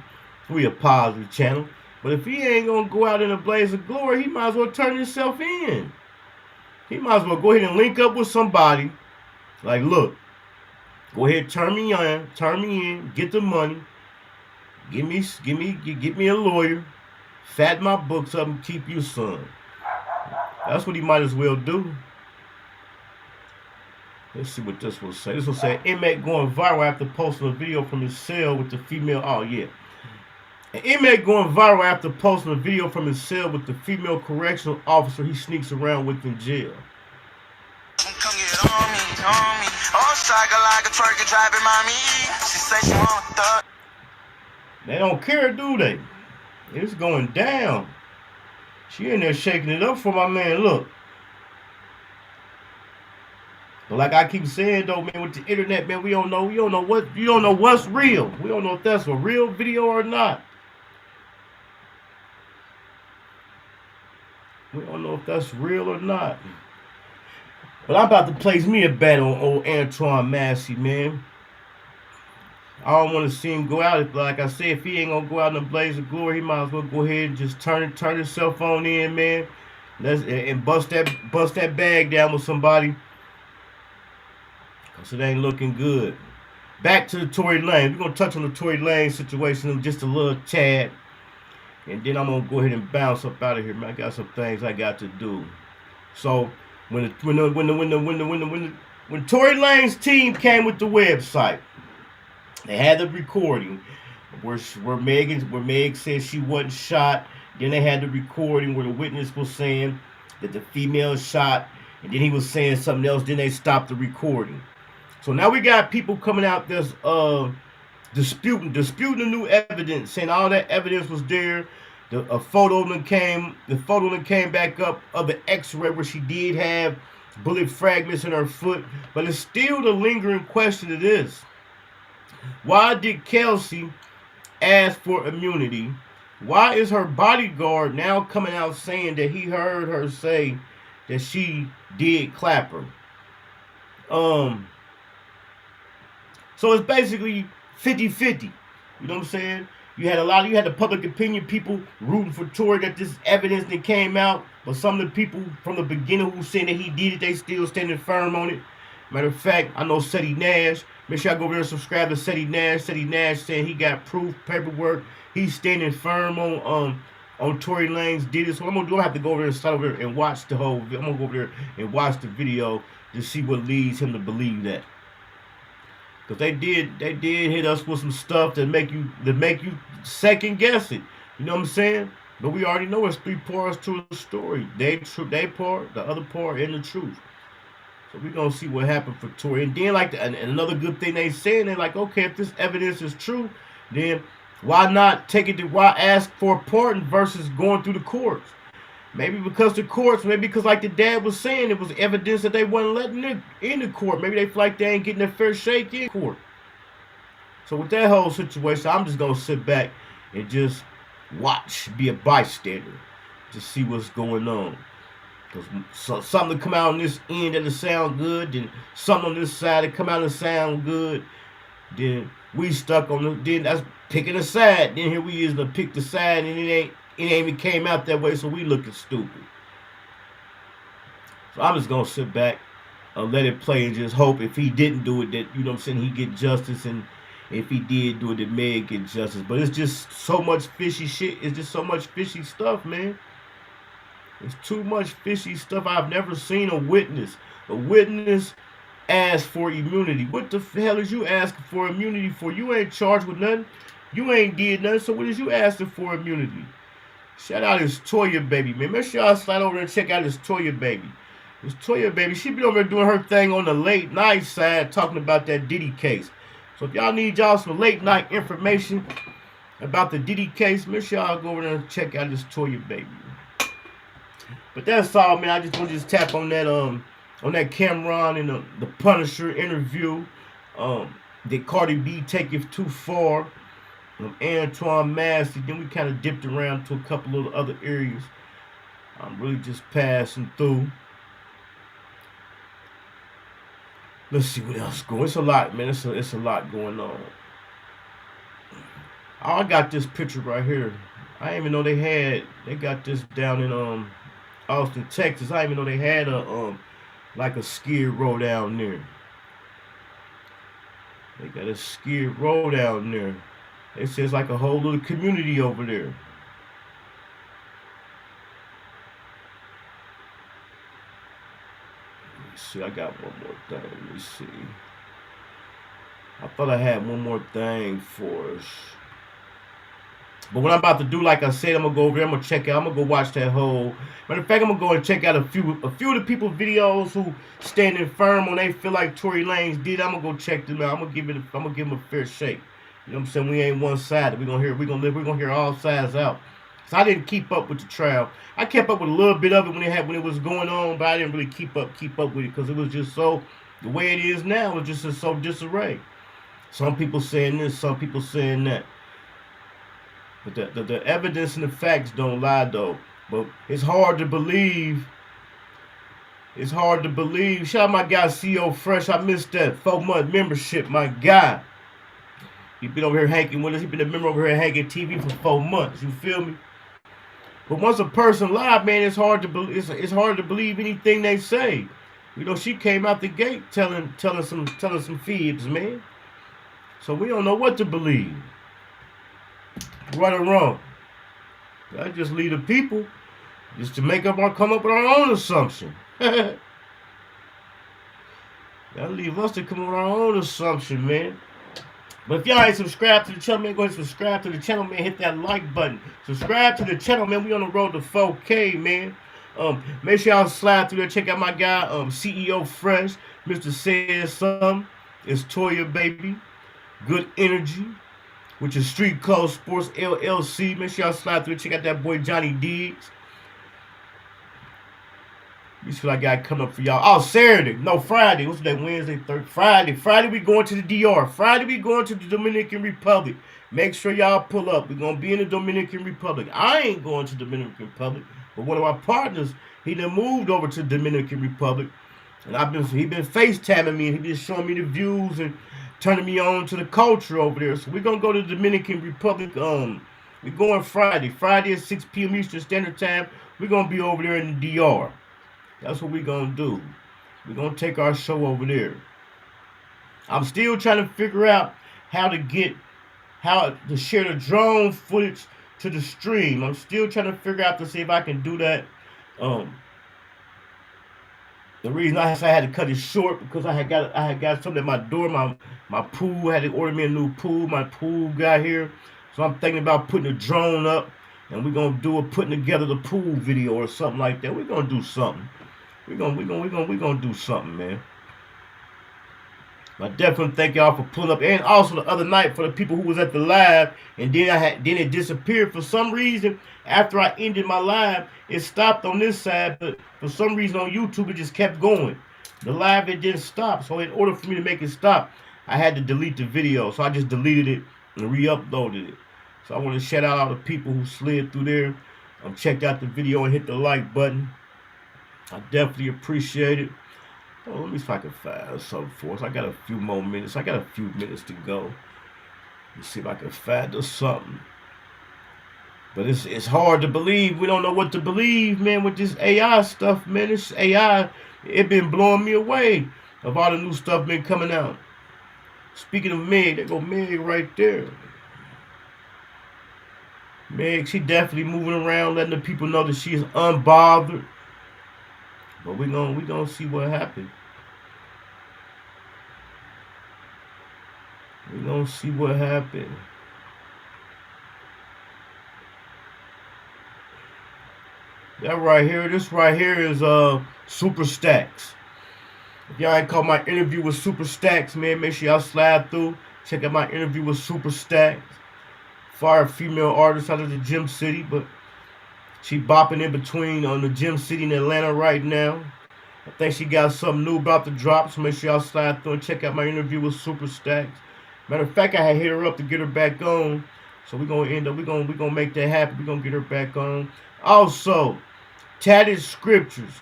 We a positive channel. But if he ain't gonna go out in a blaze of glory, he might as well turn himself in. He might as well go ahead and link up with somebody. Like, look, go ahead, turn me in, get the money, get me a lawyer, fatten my books up, and keep you son. That's what he might as well do. Let's see what this will say. This will say, inmate going viral after posting a video from his cell with the female. Oh, yeah. An inmate going viral after posting a video from his cell with the female correctional officer he sneaks around with in jail. They don't care, do they? It's going down. She in there shaking it up for my man. Look. But like I keep saying though, man, with the internet, man, you don't know what's real. We don't know if that's a real video or not. We don't know if that's real or not. But I'm about to place me a bet on old Antoine Massey, man. I don't want to see him go out. Like I said, if he ain't gonna go out in a blaze of glory, he might as well go ahead and just turn himself on in, man. And bust that bag down with somebody. Cause it ain't looking good. Back to the Tory Lanez. We're gonna touch on the Tory Lanez situation in just a little tad. And then I'm gonna go ahead and bounce up out of here, man. I got some things I got to do. So when Tory Lanez's team came with the website, they had the recording where Meg said she wasn't shot. Then they had the recording where the witness was saying that the female shot, and then he was saying something else. Then they stopped the recording. So now we got people coming out that's disputing the new evidence, saying all that evidence was there. The photo that came back up of the X-ray where she did have bullet fragments in her foot, but it's still the lingering question of this: why did Kelsey ask for immunity? Why is her bodyguard now coming out saying that he heard her say that she did clap her? So it's basically 50-50. You know what I'm saying? You had the public opinion people rooting for Tory that this evidence that came out, but some of the people from the beginning who said that he did it, they still standing firm on it. Matter of fact, I know Seti Nash. Make sure I go over there and subscribe to Seti Nash. Seti Nash saying he got proof, paperwork. He's standing firm on Tory Lanez did it. So what I'm gonna do, I have to go over there and start over there and watch the whole. I'm gonna go over there and watch the video to see what leads him to believe that. Cause they did hit us with some stuff that make you second guess it. You know what I'm saying? But we already know it's three parts to the story. They part, the other part, and the truth. So we're gonna see what happened for Tory. And then and another good thing they saying, they're like, okay, if this evidence is true, then why not why ask for a pardon versus going through the courts? Maybe because like the dad was saying, it was evidence that they wasn't letting in the court. Maybe they feel like they ain't getting their fair shake in court. So with that whole situation, I'm just going to sit back and just watch, be a bystander, to see what's going on. Because something come out on this end that'll sound good, then something on this side that come out and sound good, then we stuck on then that's picking a side. Then here we is to pick the side, and it ain't even came out that way, so we looking stupid. So I'm just gonna sit back and let it play and just hope if he didn't do it, that, you know what I'm saying, he get justice, and if he did do it, that Meg get justice. But it's just so much fishy shit. It's just so much fishy stuff, man. It's too much fishy stuff. I've never seen a witness ask for immunity. What the hell is you asking for immunity for? You ain't charged with nothing. You ain't did nothing. So what is you asking for immunity? Shout out this Toya baby, man. Make sure y'all slide over there and check out this Toya baby. This Toya baby, she be over there doing her thing on the late night side, talking about that Diddy case. So if y'all need y'all some late night information about the Diddy case, make sure y'all go over there and check out this Toya baby. But that's all, man. I just want to tap on that Camron and the Punisher interview. Did Cardi B take it too far? Antoine Massey. Then we kind of dipped around to a couple of other areas. I'm really just passing through. Let's see what else going. It's a lot, man. It's a lot going on. Oh, I got this picture right here. I didn't even know they got this down in Austin, Texas. I didn't even know they had a like a skid row down there. They got a skid row down there. It says like a whole little community over there. Let's see, I got one more thing. Let me see. I thought I had one more thing for us. But what I'm about to do, like I said, I'm gonna go over there, I'm gonna check out, I'm gonna go watch that whole. Matter of fact, I'm gonna go and check out a few of the people's videos who standing firm when they feel like Tory Lanez did. I'm gonna go check them out. I'm gonna give them a fair shake. You know what I'm saying? We ain't one-sided. We're gonna hear all sides out. So I didn't keep up with the trial. I kept up with a little bit of it when it was going on, but I didn't really keep up with it because it was just so the way it is now. It's just so disarray. Some people saying this, some people saying that. But the evidence and the facts don't lie though. But it's hard to believe. It's hard to believe. Shout out my guy CEO Fresh. I missed that 4-month membership, my guy. He been over here hanging with us. He been a member over here at Hankin TV for 4 months. You feel me? But once a person live, man, it's hard to believe. It's hard to believe anything they say. You know, she came out the gate telling some fibs, man. So we don't know what to believe. Right or wrong. I just leave the people just to come up with our own assumption. That leave us to come up with our own assumption, man. But if y'all ain't subscribed to the channel, man, go ahead and subscribe to the channel, man. Hit that like button. Subscribe to the channel, man. We on the road to 4K, man. Make sure y'all slide through there. Check out my guy, CEO Fresh. Mr. Says Something. It's Toya, baby. Good Energy. Which is Street Clothes Sports LLC. Make sure y'all slide through. Check out that boy Johnny Diggs. You see what I got coming up for y'all. Oh, Saturday. No, Friday. What's that? Wednesday, Thursday. Friday we going to the DR. Friday we going to the Dominican Republic. Make sure y'all pull up. We're going to be in the Dominican Republic. I ain't going to the Dominican Republic. But one of our partners, he done moved over to the Dominican Republic. And he been FaceTiming me. And he been showing me the views and turning me on to the culture over there. So we're going to go to the Dominican Republic. We're going Friday. Friday at 6 p.m. Eastern Standard Time. We're going to be over there in the DR. That's what we're going to do. We're going to take our show over there. I'm still trying to figure out how to share the drone footage to the stream. I'm still trying to figure out to see if I can do that. The reason I had to cut it short because I had got something at my door. My pool had to order me a new pool. My pool got here, so I'm thinking about putting a drone up, and we're gonna putting together the pool video or something like that. We're gonna do something. We're gonna do something, man. I definitely thank y'all for pulling up, and also the other night for the people who was at the live, and then it disappeared for some reason. After I ended my live, it stopped on this side, but for some reason on YouTube it just kept going. The live, it didn't stop, so in order for me to make it stop, I had to delete the video. So I just deleted it and re-uploaded it. So I want to shout out all the people who slid through there, checked out the video and hit the like button. I definitely appreciate it. Oh, let me see if I can find something for us. I got a few more minutes. I got a few minutes to go. Let's see if I can find us something. But it's hard to believe. We don't know what to believe, man, with this AI stuff, man. This AI, it been blowing me away of all the new stuff been coming out. Speaking of Meg, there go Meg right there. Meg, she definitely moving around, letting the people know that she is unbothered. But we gonna see what happens. We gonna see what happens. That right here, this right here is Super Stacks. If y'all ain't caught my interview with Super Stacks, man, make sure y'all slide through. Check out my interview with Super Stacks. Fire female artist out of the Gym City, but she bopping in between on the Gym City in Atlanta right now. I think she got something new about to drop, so make sure y'all slide through and check out my interview with Super Stacks. Matter of fact, I had hit her up to get her back on. So we're gonna make that happen. We're gonna get her back on. Also, Tatted Scriptures.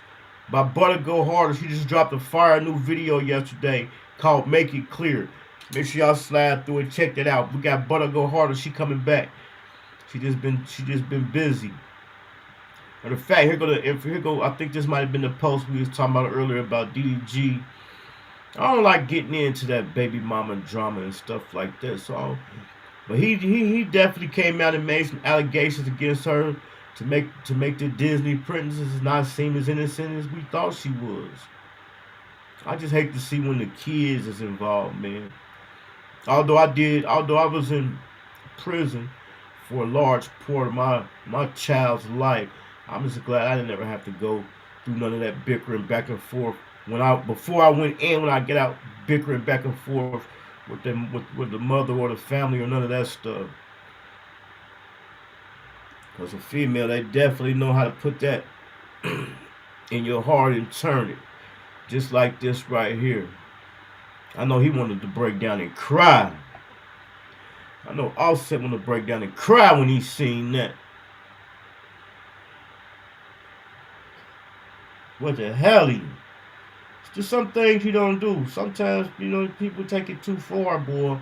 by Butter Go Harder. She just dropped a fire new video yesterday called Make It Clear. Make sure y'all slide through and check that out. We got Butter Go Harder. She coming back. She just been busy. Matter of fact, here go. I think this might have been the post we was talking about earlier about DDG. I don't like getting into that baby mama drama and stuff like that. So, but he definitely came out and made some allegations against her to make the Disney princess not seem as innocent as we thought she was. I just hate to see when the kids is involved, man. Although I was in prison for a large part of my child's life, I'm just glad I didn't ever have to go through none of that bickering back and forth. Before I went in, when I get out bickering back and forth with the mother or the family or none of that stuff. Because a female, they definitely know how to put that in your heart and turn it. Just like this right here. I know he wanted to break down and cry. I know Offset wanted to break down and cry when he seen that. What the hell? It's just some things you don't do. Sometimes, people take it too far, boy.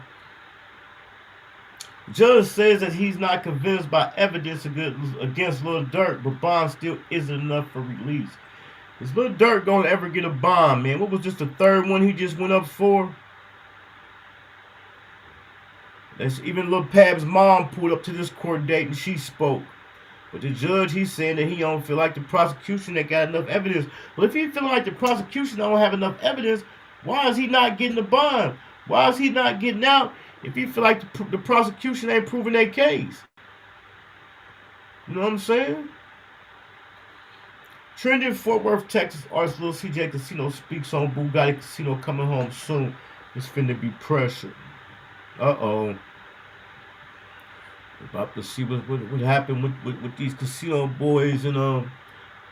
Judge says that he's not convinced by evidence against Lil Durk, but bond still isn't enough for release. Is Lil Durk gonna ever get a bond, man? What was just the third one he just went up for? That's even Lil Pab's mom pulled up to this court date and she spoke. But the judge, he's saying that he don't feel like the prosecution that got enough evidence. Well, if he feel like the prosecution don't have enough evidence, why is he not getting the bond? Why is he not getting out if he feel like the prosecution ain't proving their case? You know what I'm saying? Trending Fort Worth, Texas artist Lil CJ Casino speaks on Bugatti Casino coming home soon. It's finna be pressure. Uh-oh. About to see what happened with these casino boys and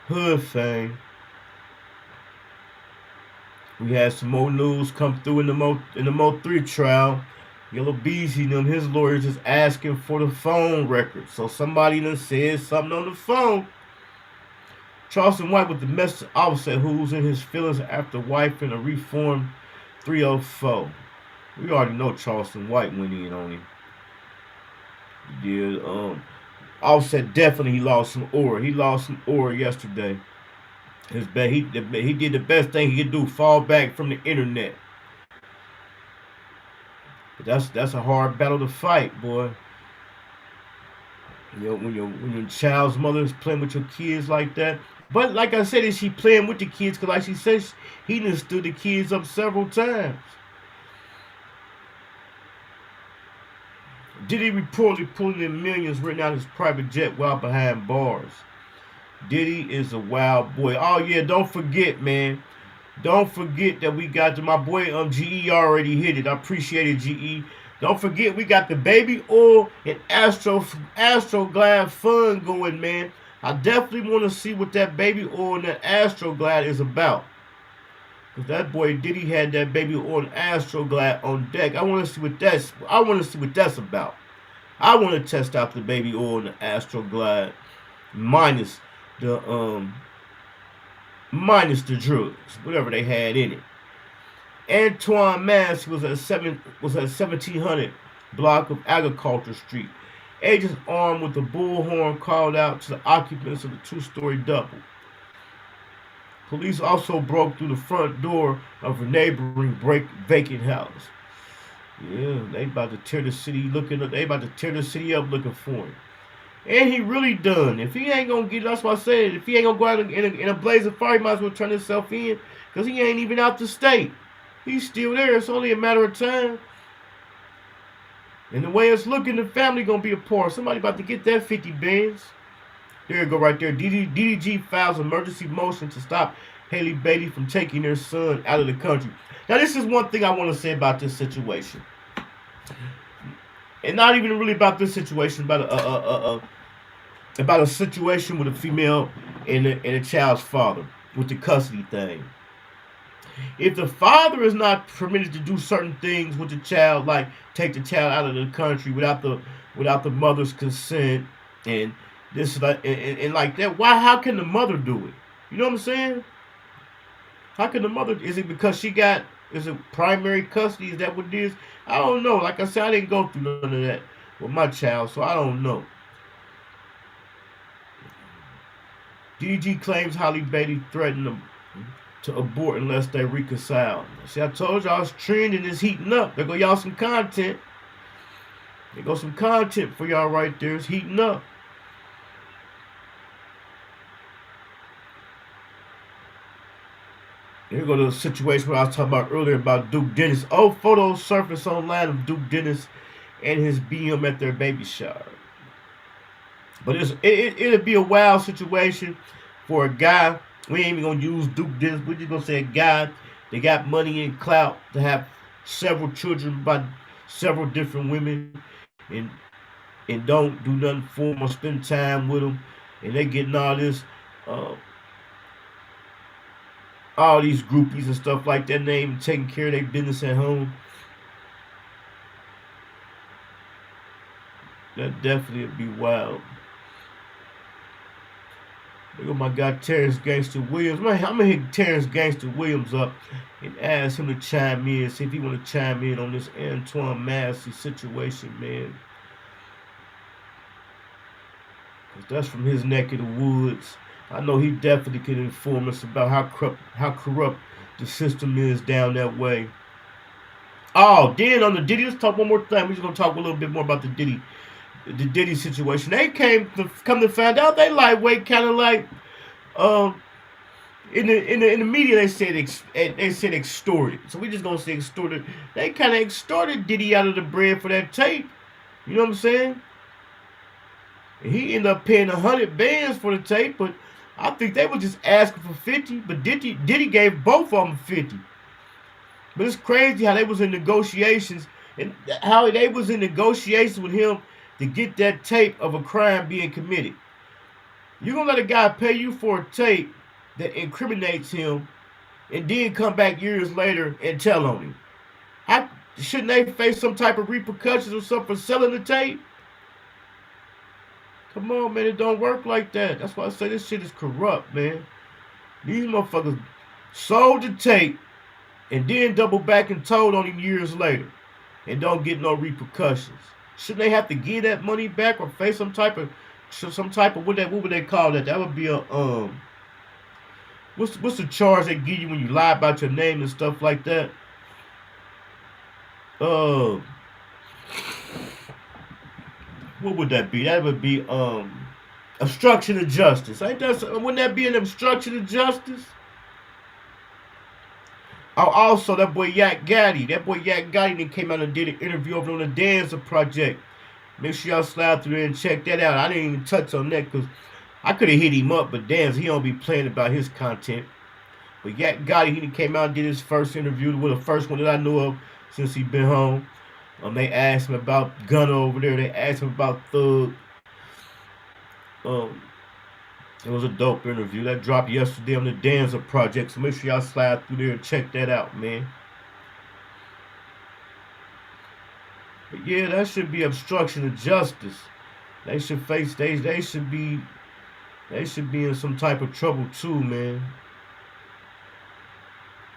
hood fame. We had some more news come through in the Mo 3 trial. Yellow Beezy and his lawyers is asking for the phone records. So somebody done said something on the phone. Charleston White with the message Offset who's in his feelings after wife in a reformed 304. We already know Charleston White went in on him. Yeah, Offset definitely lost some aura. He lost some aura yesterday. He did the best thing he could do, fall back from the internet. But that's a hard battle to fight, boy. When your child's mother is playing with your kids like that. But like I said, is she playing with the kids? Because like she says, he done stood the kids up several times. Diddy reportedly pulling in millions written out his private jet while behind bars. Diddy is a wild boy. Oh yeah, don't forget, man. Don't forget that we got my boy GE already hit it. I appreciate it, GE. Don't forget we got the baby oil and Astroglide fun going, man. I definitely want to see what that baby oil and that Astroglide is about. Cause that boy Diddy had that baby oil and Astroglide on deck. I want to see what that's about. I want to test out the baby oil and the Astroglide minus the drugs, whatever they had in it. Antoine Massey was at 1700 block of Agriculture Street. Agents armed with a bullhorn called out to the occupants of the two-story double. Police also broke through the front door of a neighboring vacant house. Yeah, they about to tear the city up looking for him. And he really done. If he ain't gonna get, that's why I said, if he ain't gonna go out in a blaze of fire, he might as well turn himself in, because he ain't even out the state. He's still there. It's only a matter of time. And the way it's looking, the family gonna be apart. Somebody about to get that 50 bands. There you go right there. DDG files emergency motion to stop Haley Bailey from taking their son out of the country. Now, this is one thing I want to say about this situation. And not even really about this situation, about a situation with a female and a child's father with the custody thing. If the father is not permitted to do certain things with the child, like take the child out of the country without the mother's consent and this and like that, how can the mother do it? You know what I'm saying? How can the mother? Is it because she got? Is it primary custody? Is that what it is? I don't know. Like I said, I didn't go through none of that with my child, so I don't know. DG claims Holly Beatty threatened them to abort unless they reconcile. See, I told y'all it's trending, it's heating up. There go y'all some content. There go some content for y'all right there. It's heating up. Here go to the situation where I was talking about earlier about Duke Dennis. Oh, photos surfaced online of Duke Dennis and his BM at their baby shower. But it'll be a wild situation for a guy. We ain't even gonna use Duke Dennis. We're just gonna say a guy that got money and clout to have several children by several different women and don't do nothing for them or spend time with them, and they getting all this. All these groupies and stuff like that, and they ain't even taking care of their business at home. That definitely would be wild. Look at my guy Terrence Gangster Williams. Man, I'm gonna hit Terrence Gangster Williams up and ask him to chime in, see if he want to chime in on this Antoine Massey situation, man. Cause that's from his neck of the woods. I know he definitely can inform us about how corrupt the system is down that way. Oh, then on the Diddy, let's talk one more thing. We're just gonna talk a little bit more about the Diddy situation. They come to find out they lightweight, kind of like in the media they said extorted. So we just gonna say extorted. They kind of extorted Diddy out of the bread for that tape. You know what I'm saying? And he ended up paying 100 bands for the tape, but I think they were just asking for 50, but Diddy gave both of them 50. But it's crazy how they was in negotiations and how they was in negotiations with him to get that tape of a crime being committed. You're going to let a guy pay you for a tape that incriminates him and then come back years later and tell on him. Shouldn't they face some type of repercussions or something for selling the tape? Come on, man, it don't work like that. That's why I say this shit is corrupt, man. These motherfuckers sold the tape and then double back and told on him years later and don't get no repercussions. Shouldn't they have to give that money back or face some type of what would they call that? That would be a what's the charge they give you when you lie about your name and stuff like that? What would that be? That would be obstruction of justice. Wouldn't that be an obstruction of justice? Oh, also that boy Yak Gaddy. That then came out and did an interview over on the Danza Project. Make sure y'all slide through there and check that out. I didn't even touch on that because I could have hit him up, but Danza, he don't be playing about his content. But Yak Gaddy, he came out and did his first interview, with the first one that I knew of since he been home. They asked him about Gunna over there. They asked him about Thug. It was a dope interview. That dropped yesterday on the Danza Project. So make sure y'all slide through there and check that out, man. But yeah, that should be obstruction of justice. They should face they should be in some type of trouble too, man.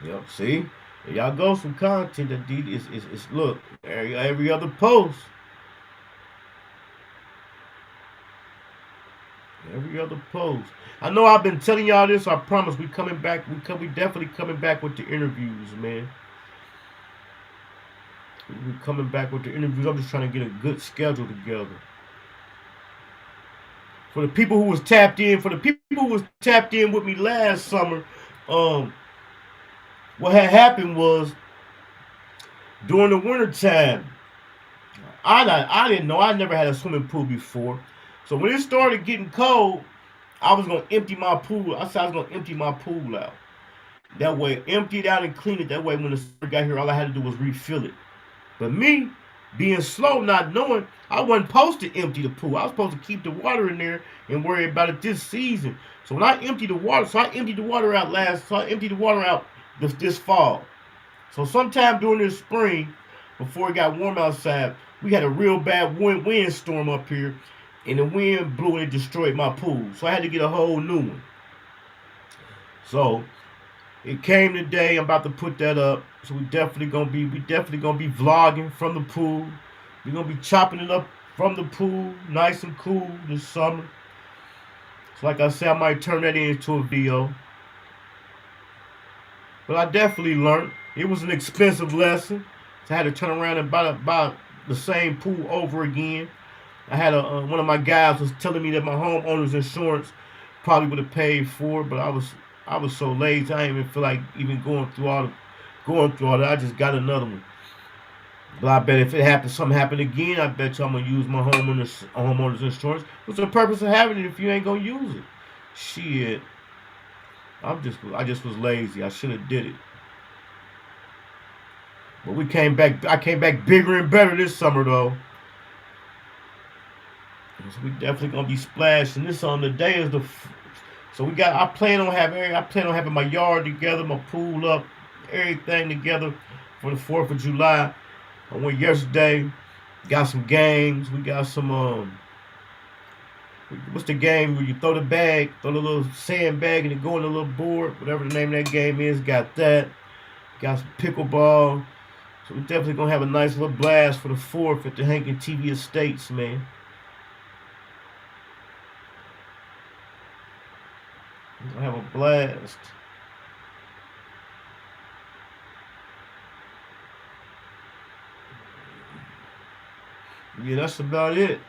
Yep, see? There y'all go, some content that is look, every other post. Every other post. I know I've been telling y'all this. I promise we coming back. We definitely coming back with the interviews, man. We coming back with the interviews. I'm just trying to get a good schedule together. For the people who was tapped in, with me last summer, what had happened was during the winter time, I didn't know. I never had a swimming pool before. So when it started getting cold, I was going to empty my pool. I said I was going to empty my pool out. That way, empty it out and clean it. That way, when the summer got here, all I had to do was refill it. But me, being slow, not knowing, I wasn't supposed to empty the pool. I was supposed to keep the water in there and worry about it this season. So when I emptied the water, I emptied the water out this fall. So sometime during this spring, before it got warm outside, we had a real bad windstorm up here. And the wind blew and it destroyed my pool. So I had to get a whole new one. So It came today. I'm about to put that up. So we definitely gonna be vlogging from the pool. We're gonna be chopping it up from the pool, nice and cool this summer. So like I said, I might turn that into a video. But I definitely learned. It was an expensive lesson. So I had to turn around and buy the same pool over again. I had one of my guys was telling me that my homeowner's insurance probably would have paid for it, but I was so lazy. I didn't even feel like even going through all that. I just got another one. But I bet if something happened again, I bet you I'm gonna use my homeowner's insurance. What's the purpose of having it if you ain't gonna use it? Shit. I just was lazy. I should have did it. But I came back bigger and better this summer though. So we definitely gonna be splashing. This on the day is I plan on having my yard together, my pool up, everything together for the 4th of July. I went yesterday, got some games. We got some what's the game where you throw the little sand bag and it go in a little board, whatever the name of that game is, got that. Got some pickleball. So we definitely gonna have a nice little blast for the 4th at the Hankin TV Estates, man. We're gonna have a blast. Yeah, that's about it.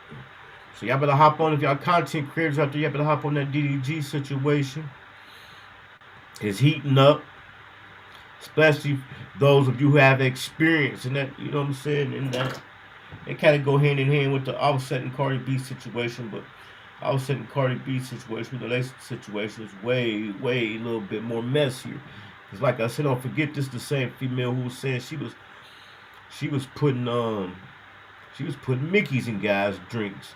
So y'all better hop on, if y'all content creators out there, y'all better hop on that DDG situation. It's heating up. Especially those of you who have experience in that, you know what I'm saying? And that it kind of go hand in hand with the Offset and Cardi B situation, but Offset and Cardi B situation, their situation is way a little bit more messier. Because like I said, don't forget, this is the same female who was saying she was putting Mickeys in guys' drinks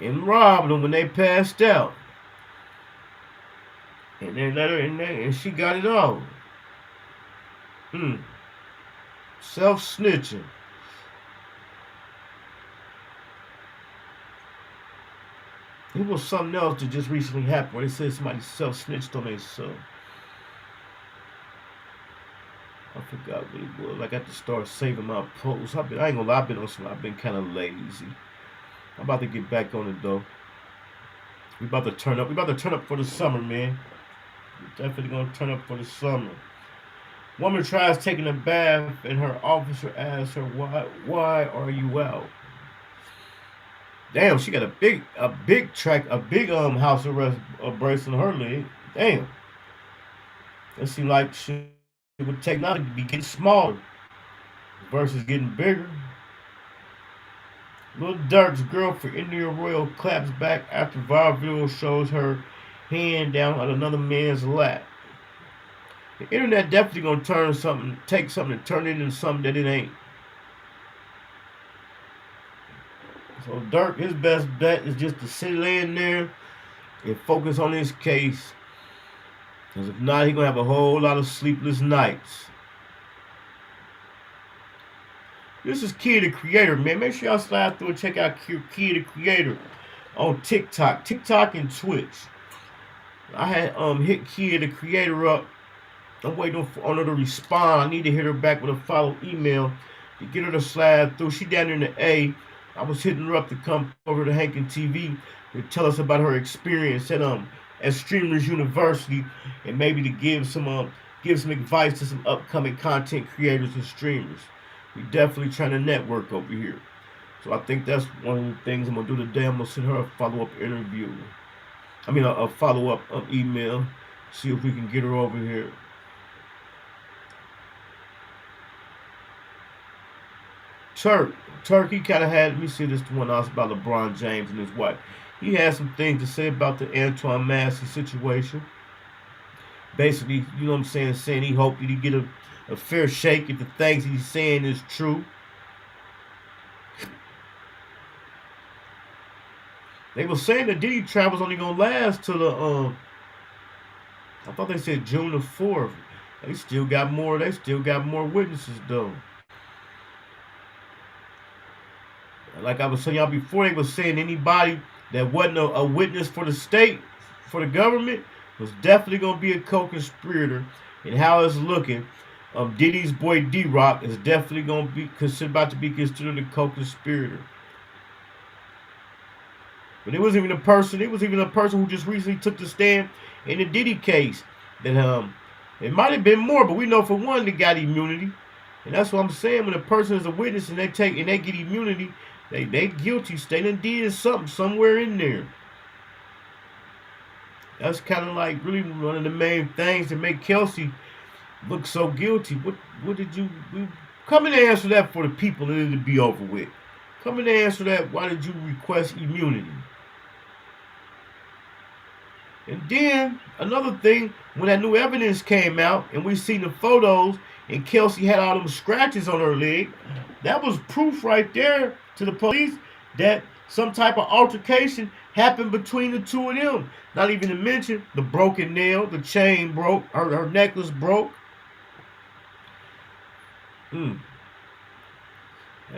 and robbed them when they passed out. And then let her in there and she got it all. Self-snitching. It was something else that just recently happened where they said somebody self-snitched on themselves. I forgot what it was. I got to start saving my posts. I ain't gonna lie, I've been kind of lazy. I'm about to get back on it though. We about to turn up. We about to turn up for the summer, man. We're definitely gonna turn up for the summer. Woman tries taking a bath and her officer asks her, why are you out? Damn, she got a big house arrest bracelet on her leg. Damn. It seems like she would take now to be getting smaller versus getting bigger. Lil Durk's girlfriend, India Royal, claps back after viral video shows her hand down on another man's lap. The internet definitely gonna take something and turn it into something that it ain't. So Durk, his best bet is just to sit laying there and focus on his case. Because if not, he's gonna have a whole lot of sleepless nights. This is Chyld the Creator, man. Make sure y'all slide through and check out Chyld the Creator on TikTok and Twitch. I had hit Chyld the Creator up. I'm waiting on her to respond. I need to hit her back with a follow email to get her to slide through. She down in the A. I was hitting her up to come over to Hankin TV to tell us about her experience at Streamers University and maybe to give some advice to some upcoming content creators and streamers. We definitely trying to network over here. So I think that's one of the things I'm gonna do today. I'm gonna send her a follow-up interview. A follow-up email. See if we can get her over here. Turk, he kind of had, let me see this one else about LeBron James and his wife. He had some things to say about the Antoine Massey situation. Basically, you know what I'm saying he hoped that he get a fair shake if the things he's saying is true. They were saying the Diddy trial was only gonna last till I thought they said June the 4th. They still got more witnesses though. Like I was saying y'all before, they were saying anybody that wasn't a witness for the state, for the government, was definitely going to be a co-conspirator, and how it's looking, Diddy's boy D-Rock is definitely going to be about to be considered a co-conspirator. But it wasn't even a person. It was even a person who just recently took the stand in the Diddy case. That it might have been more, but we know for one they got immunity, and that's what I'm saying. When a person is a witness and they get immunity, they guilty. They done did something somewhere in there. That's kind of like really one of the main things that make Kelsey look so guilty. What did you come in and answer that for the people and it'll be over with? Come in and answer that. Why did you request immunity? And then another thing, when that new evidence came out and we seen the photos and Kelsey had all them scratches on her leg, that was proof right there to the police that some type of altercation happened between the two of them. Not even to mention the broken nail, the chain broke, her necklace broke. They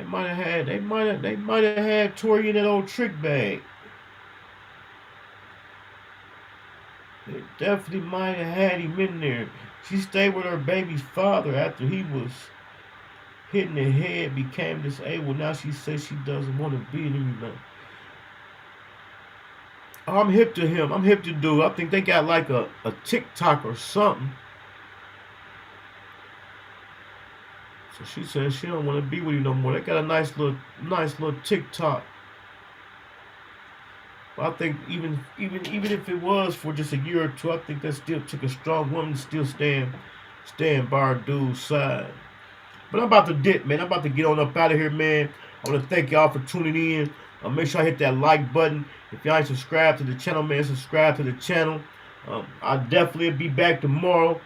might have had Tori in that old trick bag. They definitely might have had him in there. She stayed with her baby's father after he was hit in the head, became disabled. Now she says she doesn't want to be anymore. I'm hip to him. I'm hip to dude. I think they got like a TikTok or something. So she says she don't want to be with you no more. They got a nice little TikTok. But I think even if it was for just a year or two, I think that still took a strong woman to still stand by her dude's side. But I'm about to dip, man. I'm about to get on up out of here, man. I want to thank y'all for tuning in. Make sure I hit that like button. If y'all ain't subscribed to the channel, man, subscribe to the channel. I'll definitely be back tomorrow.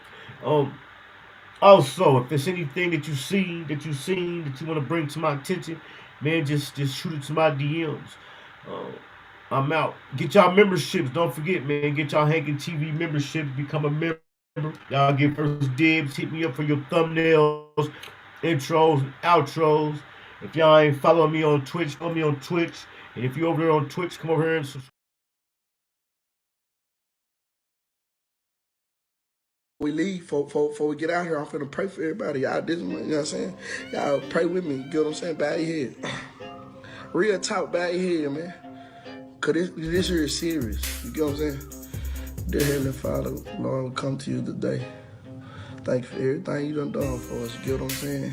Also, if there's anything that you seen that you want to bring to my attention, man, just shoot it to my DMs. I'm out. Get y'all memberships. Don't forget, man. Get y'all Hankin TV memberships. Become a member. Y'all get first dibs. Hit me up for your thumbnails, intros, and outros. If y'all ain't following me on Twitch, follow me on Twitch. And if you're over there on Twitch, come over here and subscribe. We leave, before we get out here, I'm finna pray for everybody. Y'all, you know what I'm saying? Y'all pray with me. You get what I'm saying? Bow your head. Real talk, bow your head, man. Because this here is serious. You get what I'm saying? Dear Heavenly Father, Lord, we come to you today. Thank you for everything you done for us. You get what I'm saying?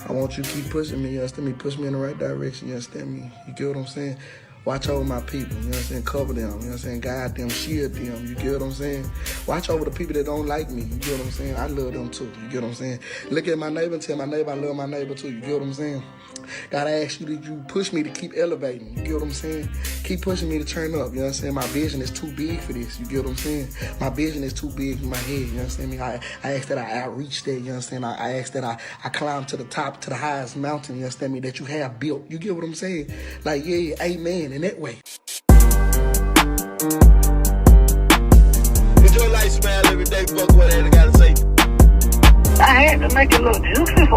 I want you to keep pushing me. You understand me? Push me in the right direction. You understand me? You get what I'm saying? Watch over my people, you know what I'm saying? Cover them, you know what I'm saying? Guide them, shield them, you get what I'm saying? Watch over the people that don't like me, you get what I'm saying? I love them too, you get what I'm saying? Look at my neighbor and tell my neighbor I love my neighbor too, you get what I'm saying? Gotta ask you, did you push me to keep elevating, you get what I'm saying? Keep pushing me to turn up, you know what I'm saying? My vision is too big for this, you get what I'm saying? My vision is too big in my head, you know what I'm saying? I ask that I reach there, you know what I'm saying? I ask that I climb to the top, to the highest mountain, you understand me, that you have built, you get what I'm saying? Like, yeah, amen, in that way. Enjoy life, smile every day, fuck what I gotta say. I had to make it look juicy for